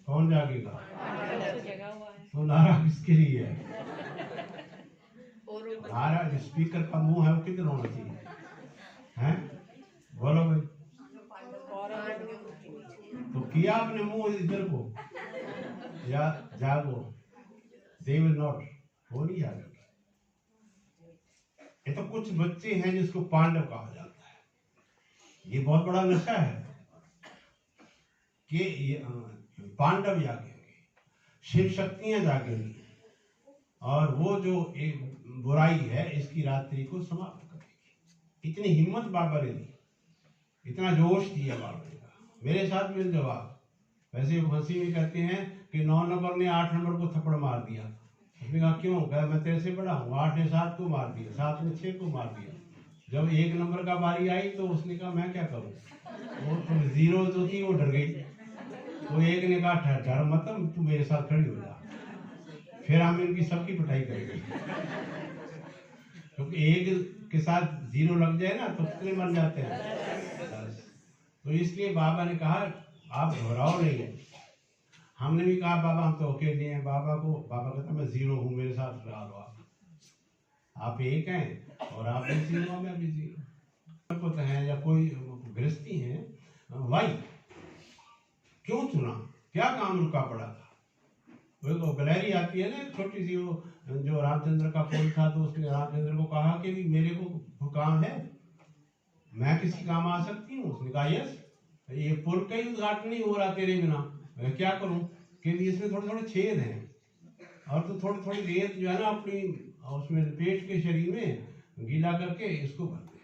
कौन जागेगा? तो नारा किसके लिए है? नारा स्पीकर का मुंह है वो किधर होना चाहिए? हैं? बोलो भाई। तो किया आपने मुंह इधर को या जागो, दे विल नॉट, वो नहीं जागेगा। ये तो कुछ बच्चे हैं जिसको पांडव कहा जाता है। ये बहुत बड़ा नशा है कि पांडव जागेंगे, शिव शक्तियां जागेंगी और वो जो एक बुराई है इसकी रात्रि को समाप्त करेगी। इतनी हिम्मत बाबा ने दी, इतना जोश दिया बाबा ने कहा मेरे साथ मिल जाओ आप। वैसे हंसी में कहते हैं कि 9 नंबर ने 8 नंबर को थप्पड़ मार दिया। उसने कहा क्यों? कहा मैं तेरे से बड़ा हूँ। 8 ने 7 को मार दिया, 7 ने 6 को मार दिया। जब 1 नंबर का बारी आई तो उसने कहा मैं क्या करूँ? वो तो 0 जो थी वो डर गई। तो 1 ने कहा डर मत, तू मेरे साथ खड़ी हो जा, फिर हम इनकी सबकी पिटाई करेंगे। क्योंकि 1 के साथ 0 लग जाए ना तो कितने मर जाते हैं। तो इसलिए बाबा ने कहा आप घबराओ नहीं। हमने भी कहा बाबा हम तो अकेले हैं। बाबा कहता मैं 0 हूँ, मेरे साथ लगा लो आप 1 हैं और आप भी 0, मैं भी 0 होता है। या कोई गृहस्थी है, वाई क्यों चुना, क्या काम रुका पड़ा था? वो गलहरी आती है ना छोटी सी, वो जो रामचंद्र का पुल था तो उसने रामचंद्र को कहा कि भी मेरे को काम है, मैं किसी काम आ सकती हूँ? उसने कहा यस, ये पुल का ही उद्घाटन नहीं हो रहा तेरे बिना, मैं क्या करूं? कि इसमें थोड़े थोड़े छेद हैं और तो थोड़ी थोड़ी रेत जो है ना अपनी उसमें लपेट के शरीर में गीला करके इसको भर दे।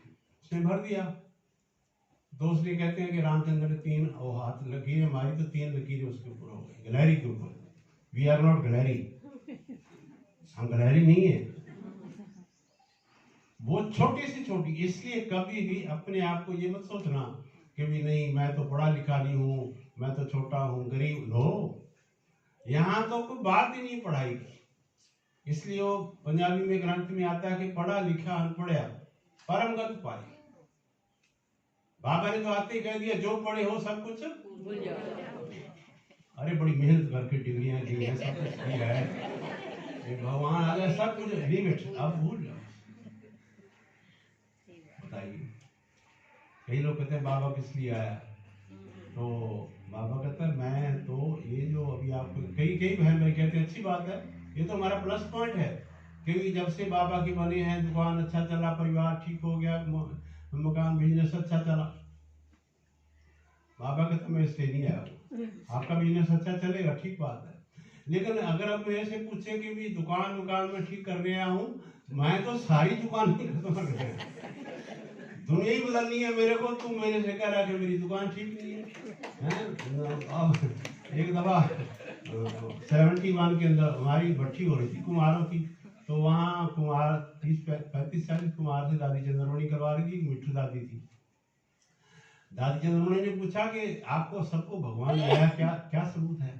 उसने भर दिया। तो उसने कहते हैं कि रामचंद्र ने 3 हाथ लकीरें मारी तो 3 लकीरें उसके ऊपर हो गई, गिलहरी के ऊपर। वी आर नॉट गिलहरी, हम गिलहरी नहीं है। वो छोटी से छोटी, इसलिए कभी भी अपने आप को ये मत सोचना कि भी नहीं मैं तो पढ़ा लिखा नहीं हूँ, मैं तो छोटा हूँ, गरीब। लो, यहाँ तो कोई बात ही नहीं पढ़ाई की। इसलिए वो पंजाबी में ग्रंथ में आता है कि पढ़ा लिखा अनपढ़ा परम गत पाई। बाबा ने तो आते ही कह दिया जो पढ़े हो सब कुछ भूल जाओ। अरे बड़ी मेहनत करके डिग्रियां ली है, सब कुछ किया है, भगवान आ गया सब कुछ लिमिट, अब भूल जाओ। बताइए, कई लोग कहते हैं बाबा किस लिए आया? तो बाबा कहता है मैं तो ये जो अभी आपको कई बहन भाई कहते हैं अच्छी बात है, ये तो हमारा प्लस पॉइंट है क्योंकि जब से बाबा की बने हैं, दुकान अच्छा चला, परिवार ठीक हो गया, मकान बिजनेस अच्छा चला। बाबा कहता मैं इसलिए नहीं आया हूँ, आपका बिजनेस अच्छा चलेगा ठीक बात है, लेकिन अगर आप मेरे से पूछे कि भी दुकान में ठीक करने आया हूँ, मैं तो सारी दुकान में खत्म कर रहा, दुनिया ही बदलनी है मेरे को। तुम मेरे से कह रहा कि मेरी दुकान ठीक नहीं है। अब एक दफा 71 के अंदर हमारी भट्टी हो रही थी कुम्हारों की, तो वहाँ कुम्हार 30-35 कुम्हार से दादी चंद्रमणि करवा रही थी, मिठू दादी थी। दादी चंद्रमणि ने पूछा कि आपको सबको भगवान मिला, क्या क्या सबूत है?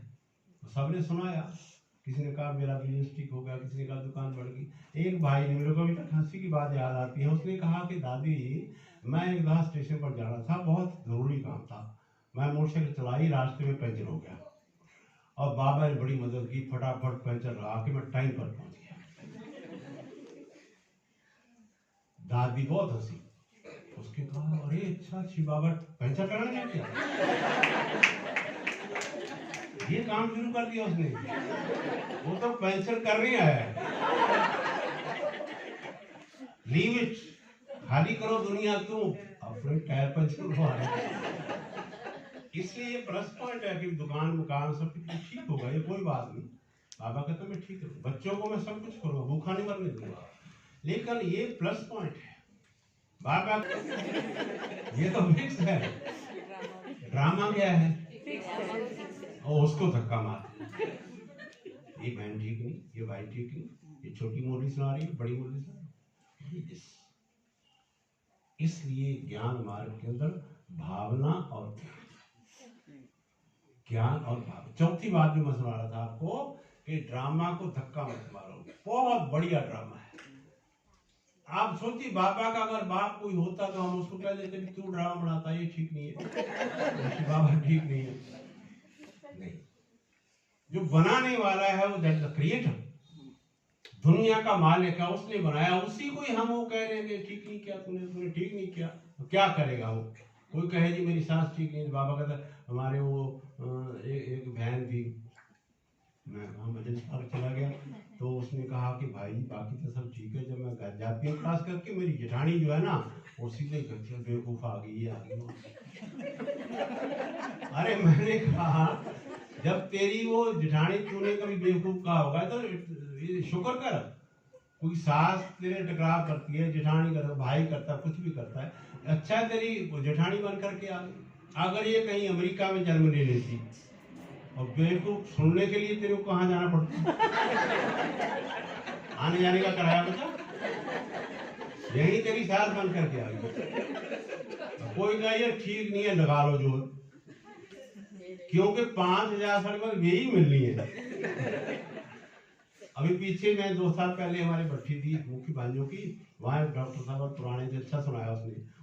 तो सबने सुनाया, किसी ने कहा मेरा बिजनेस ठीक हो गया, किसी ने कहा दुकान बढ़ गई। एक भाई ने, मेरे को अभी तक हंसी की बात याद आती है, उसने कहा कि दादी मैं एक बार स्टेशन पर जाना था, बहुत जरूरी काम था, मैं मोटरसाइकिल चलाई, रास्ते में पंचर हो गया और बाबा ने बड़ी मदद की, फटाफट पंचर लगा के मैं टाइम पर पहुंच गया। दादी बहुत हंसी। उसके कहा अरे अच्छा शिव बाबा पंचर कराने लग गया, ये काम शुरू कर दिया उसने, वो तो पंचर करने आया है। लीव इट, खाली करो दुनिया, तुम अपने टायर पंचर हुआ है। इसलिए ये प्लस पॉइंट है कि दुकान मकान सब कुछ ठीक होगा, ये कोई बात नहीं। बाबा कहता मैं ठीक करूँ, बच्चों को मैं सब कुछ करूँगा, भूखा नहीं मरने दूंगा, लेकिन ये प्लस पॉइंट है बाबा। ये तो फिक्स है, ड्रामा क्या है और उसको धक्का मार, ये बहन ठीक नहीं, ये भाई ठीक नहीं, ये छोटी मुरली सुना रही है, बड़ी मुरली सुना रही है। इसलिए ज्ञान मार्ग के अंदर भावना और ज्ञान और भावना। चौथी बात जो मैं सुना रहा था आपको कि ड्रामा को धक्का मत मारो, बहुत बढ़िया ड्रामा है। आप सोचिए बाबा का अगर बाप कोई होता तो हम उसको कह देते तू ड्रामा बनाता, ये ठीक नहीं है, बाबा ठीक नहीं है। नहीं, जो बनाने वाला है वो दैट द क्रिएटर, दुनिया का मालिक है, उसने बनाया, उसी को ही हम वो कह रहे हैं कि ठीक नहीं किया तूने ठीक नहीं किया, तो क्या करेगा वो? कोई कहे जी मेरी सास ठीक नहीं, बाबा कहता हमारे वो एक बहन थी, मैं वहाँ भजन पार्क चला गया तो उसने कहा कि भाई बाकी तो सब ठीक है, जब मैं घर जाती हूँ खास करके मेरी जेठानी जो है ना वो सीधे कहती है बेवकूफ आ गई आ गई। अरे मैंने कहा जब तेरी वो जेठानी तूने कभी बेवकूफ कहा होगा तो शुक्र कर, कोई सास तेरे टकराव करती है, जेठानी करता, भाई करता, कुछ भी करता है, अच्छा तेरी जेठानी बन करके आ गई। अगर ये कहीं अमेरिका में जन्म ले लेती और बेवकूफ सुनने के लिए तेरे को कहाँ जाना पड़ता, आने जाने का किराया बचा, यही तेरी सास बन करके आ गई। कोई कहा ये ठीक नहीं है, लगा लो जोर, क्योंकि 5,000 साल बाद यही मिलनी है। अभी पीछे मैं 2 साल पहले हमारे भट्टी थी मुख्य भाइयों की, वहाँ डॉक्टर साहब पुराने से अच्छा सुनाया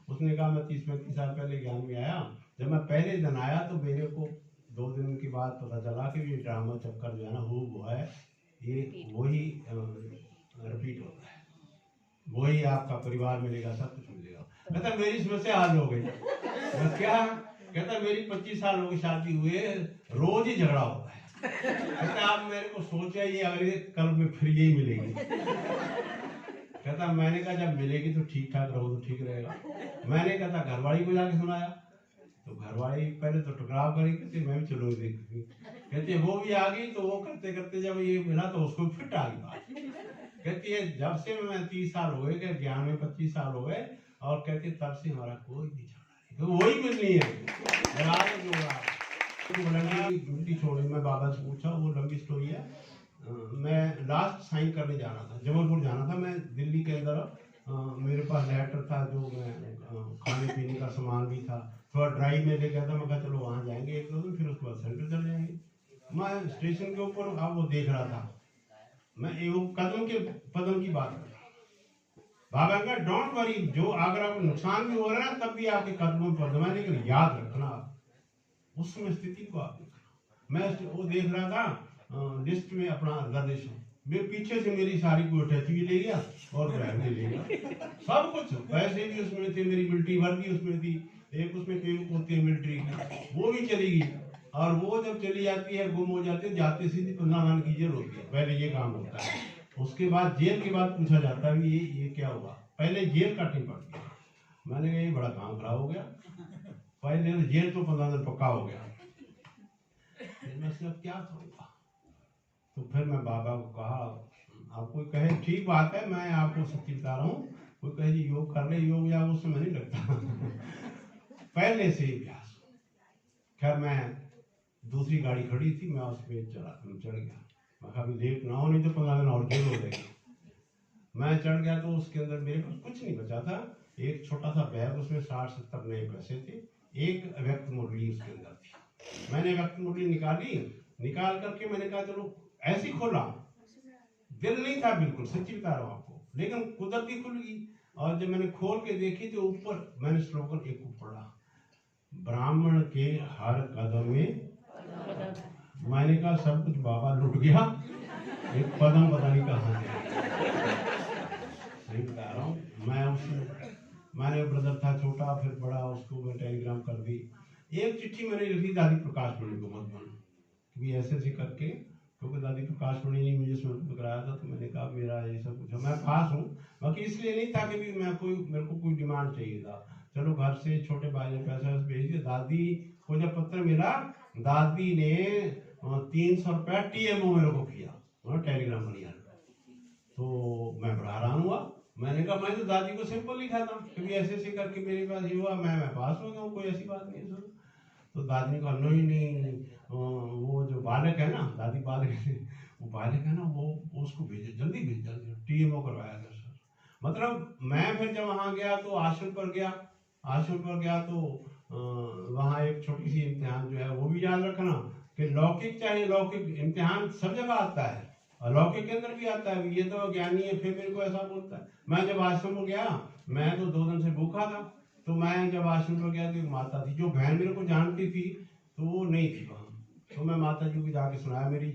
उसने कहा मैं 30-35 साल पहले ज्ञान में आया, जब मैं पहले दिन आया तो मेरे को 2 दिन के बाद पता चला कि ये ड्रामा चक्कर जो है ना वो है, ये वही रिपीट होता है, वही आपका परिवार मिलेगा, सब कुछ मिलेगा। कहता मेरी समस्या हल हो गई। क्या? कहता मेरी 25 साल हो गई शादी हुए, रोज ही झगड़ा होता है। कहता आप मेरे को सोचा ये अगले कल में फिर यही मिलेगी। कहता मैंने कहा जब मिलेगी तो ठीक ठाक रहो तो ठीक रहेगा। मैंने कहा घरवाली को जाके सुनाया तो घरवाली पहले तो टकराव करी, कहते मैं भी चलो देखती, कहती वो भी आ गई, तो वो करते करते जब ये मिला तो उसको फिट आ गई बात। कहती है जब से मैं 30 साल हो गए, ज्ञान में 25 साल हो गए, और कहती तब से हमारा कोई भी झगड़ा नहीं, तो वही मिलनी है। ड्यूटी छोड़ी, मैं बाबा से पूछा, वो लंबी स्टोरी है। मैं लास्ट साइन करने जाना था, जबलपुर जाना था, मैं दिल्ली के अंदर मेरे पास लेटर था, जो मैं खाने पीने का सामान भी था, थोड़ा ड्राइव में ले गया था, मैं कहा चलो वहाँ जाएंगे 1-2 दिन, फिर उसके बाद सेंटर चले जाएंगे। मैं स्टेशन के ऊपर अब वो देख रहा था, मैं वो कदम की बात कर रहा हूँ। बाबा का डोंट वरी, जो अगर आपको नुकसान भी हो रहा है तब भी आपके कदमों पर दमा, लेकिन याद रखना उस समय स्थिति को आप देखना। मैं वो देख रहा था लिस्ट में अपना रिजर्वेशन, मेरे पीछे से मेरी सारी कोई टैक्सी भी ले गया और बैग भी ले गया, सब कुछ, पैसे भी उसमें थे, मेरी मिलिट्री भर भी उसमें थी, एक उसमें पेन होती है मिलिट्री की, वो भी चली गई। और वो जब चली जाती है, गुम हो जाती है, जाते सीधी पुनर्वान की जेल होती है, पहले ये काम होता है, उसके बाद जेल के बाद पूछा जाता है ये क्या हुआ, पहले जेल काटनी पड़ती है। मैंने कहा ये बड़ा काम खराब हो गया, पहले जेल तो 15 दिन पक्का हो गया, मैं से अब क्या करूँगा। तो फिर मैं बाबा को कहा, आप कोई कहे ठीक बात है, मैं आपको सच्ची बता रहा हूँ, कोई कहे जी योग कर ले, योग या उससे मैं नहीं लगता पहले से ही अभ्यास। खैर मैं दूसरी गाड़ी खड़ी थी, मैं उस पर चढ़ गया, मैं कहा लेट ना हो, नहीं तो 15 दिन और जेल हो जाएगी। मैं चढ़ गया तो उसके अंदर मेरे पास कुछ नहीं बचा था, एक छोटा सा बैग, उसमें 60-70 नए पैसे थे, एक व्यक्त मुरली उसके अंदर थी। मैंने व्यक्त मुरली निकाल करके मैंने कहा चलो ऐसे खोला, दिल नहीं था बिल्कुल, सच्ची बता रहा हूँ आपको, लेकिन कुदरती खुल गई। और जब मैंने खोल के देखी तो ऊपर मैंने स्लोगन एक पढ़ा, ब्राह्मण के हर कदम में। मैंने कहा सब कुछ बाबा लुट गया, एक पदम पता नहीं कहाँ है। सही बता रहा हूँ, मैंने ब्रदर था छोटा, फिर बड़ा, उसको मैं टेलीग्राम कर दी। एक चिट्ठी मैंने लिखी दादी प्रकाश मणि को मधुबन, क्योंकि ऐसे करके, क्योंकि दादी प्रकाश मणि ने मुझे स्मरण कराया था, तो मैंने कहा मेरा ये सब कुछ, मैं पास हूँ, बाकी इसलिए नहीं था कि भी मेरे को कोई डिमांड चाहिए था, चलो घर से छोटे भाई ने पैसा भेज दिया। दादी को जब पत्र मिला, दादी ने 300 रुपया TMO मेरे को किया टेलीग्राम मनी, तो मैं बड़ा हैरान हुआ। मैंने कहा मैं तो दादी को सिंपल लिखा था, क्योंकि ऐसे करके मेरे पास ये हुआ, मैं पास हो गया, कोई ऐसी बात नहीं है। तो दादी ने कहा नहीं, वो जो बालक है ना, दादी बालक है, वो बालक है ना, वो उसको भेजे, जल्दी TMO करवाया था सर। मतलब मैं फिर जब वहाँ गया तो आश्रम पर गया तो वहाँ एक छोटी सी इम्तिहान जो है वो भी याद रखना कि लौकिक चाहे लौकिक इम्तिहान सब जगह आता है, और लौकिक के अंदर भी आता है। ये तो ज्ञानी है, फिर मेरे को ऐसा बोलता है। मैं जब आश्रम में गया, मैं तो 2 दिन से भूखा था, तो मैं जब आश्रम पर गया तो एक माता थी, जो बहन मेरे को जानती थी, तो वो नहीं थी वहाँ, तो मैं माता जी को जाके सुनाया, मेरी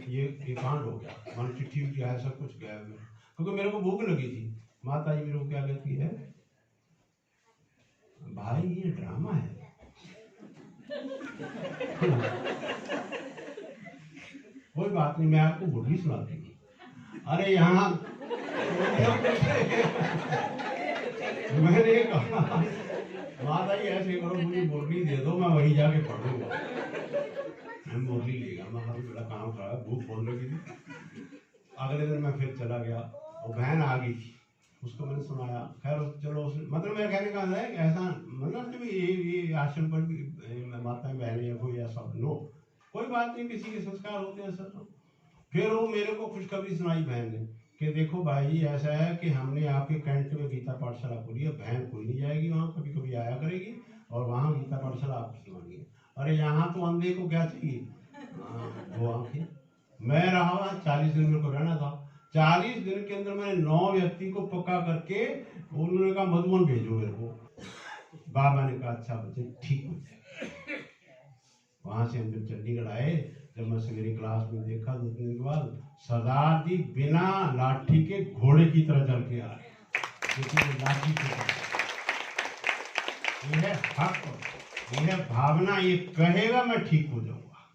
ये कांड हो गया, मन चिट्ठी उठी आया, सब कुछ गया क्योंकि मेरे को भूख लगी थी। माता जी मेरे को क्या कहती है, भाई ये ड्रामा है। कोई बात नहीं, मैं आपको मुरली सुनाती हूँ। अरे यहाँ मैंने कहा माता जी ऐसे करो, मुझे मुरली दे दो, मैं वहीं जाके पढ़ूंगा। मैं मुरली लेगा, मैं बड़ा काम खड़ा, भूख बहुत लगी थी। अगले दिन मैं फिर चला गया, वो बहन आ गई थी, उसको मैंने सुनाया। खैर चलो, मतलब मेरा कहने का है ऐसा मतलब कि ये आश्रम पर भी माताएं बहनें या कोई ऐसा नो, कोई बात नहीं, किसी के संस्कार होते हैं सर। फिर वो मेरे को खुशखबरी सुनाई बहन ने कि देखो भाई ऐसा है कि हमने आपके कैंट में गीता पाठशाला खोली है, बहन कोई नहीं जाएगी वहाँ, कभी कभी आया करेगी और वहाँ गीता पाठशाला आपको सुनानी है। अरे यहाँ तो अंधे को क्या चाहिए, वो आंखें। मैं रहा 40 दिन मेरे को रहना था। 40 दिन के अंदर मैंने 9 व्यक्ति को पक्का करके, उन्होंने कहा मधुबन भेजो मेरे को। बाबा ने कहा अच्छा बच्चे ठीक हो जाए। वहां से हम जब चंडीगढ़ आए, जब मैं सवेरे क्लास में देखा 2 दिन के बाद, सरदार जी बिना लाठी के घोड़े की तरह चल के आ रहे। लाठी के ये है हक, ये है भावना, ये कहेगा मैं ठीक हो जाऊंगा।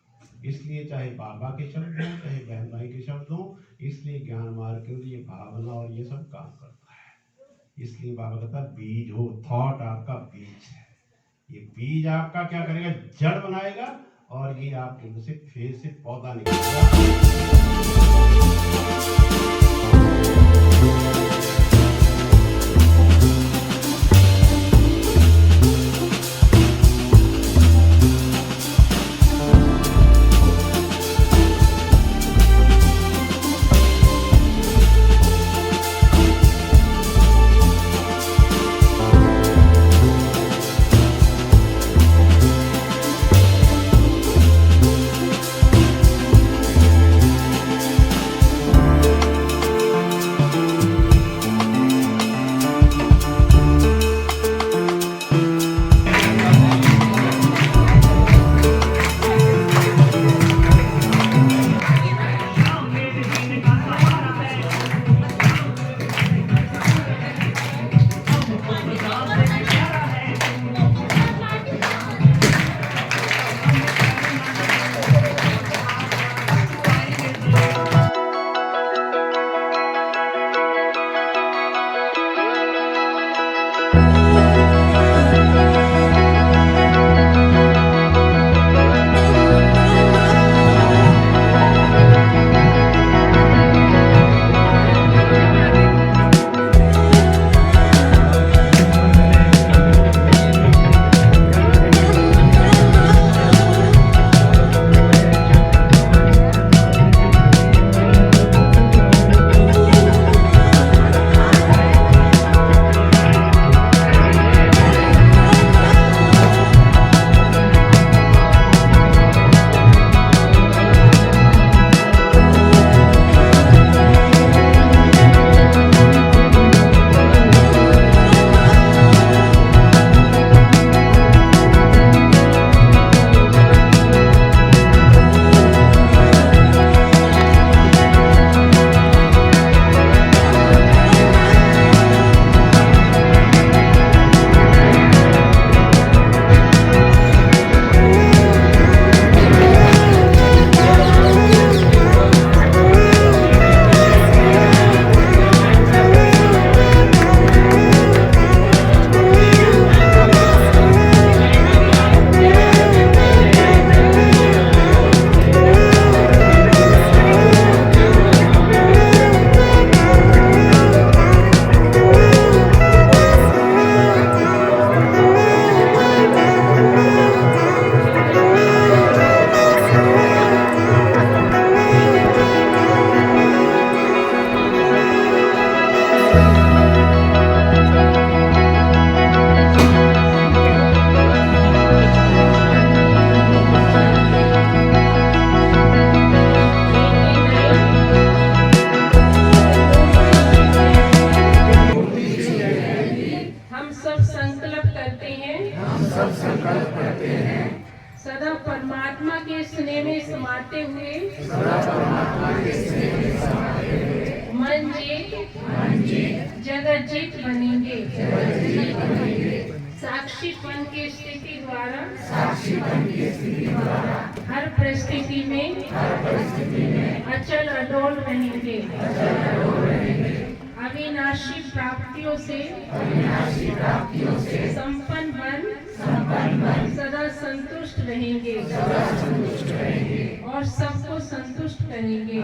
इसलिए चाहे बाबा के शब्द हों, चाहे बहन भाई के शब्द हों, इसलिए ज्ञान मार्ग के लिए भावना और ये सब काम करता है। इसलिए बाबा कहता है बीज हो, थॉट आपका बीज है। ये बीज आपका क्या करेगा, जड़ बनाएगा और ये आपके अंदर से फिर से पौधा निकलेगा। मन जीत जगत जीत बनेंगे। साक्षीपन की स्थिति द्वारा हर परिस्थिति में अचल अडोल रहेंगे। अविनाशी प्राप्तियों से संपन्न बन सदा संतुष्ट रहेंगे और सबको संतुष्ट करेंगे।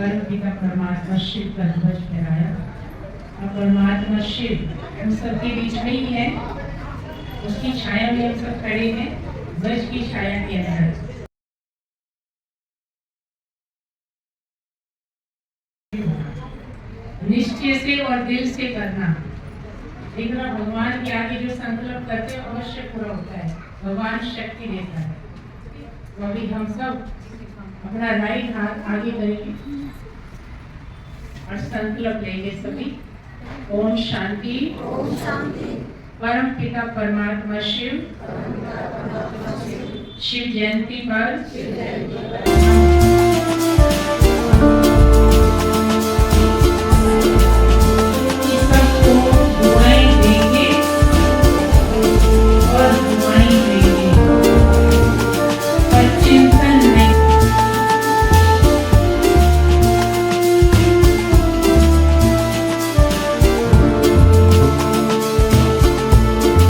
परम पिता परमात्मा शिव का ध्वज फहराया। और परमात्मा शिव हम सबके बीच में ही है, उसकी छाया में हम सब खड़े हैं, ध्वज की छाया के अंदर। निश्चय से और दिल से करना, देखना भगवान के आगे जो संकल्प करते हैं अवश्य पूरा होता है, भगवान शक्ति देता है। तो अभी हम सब अपना राइट हाथ आगे करेंगे और संकल्प लेंगे सभी। ओम शांति। परम पिता परमात्मा शिव शिव जयंती पर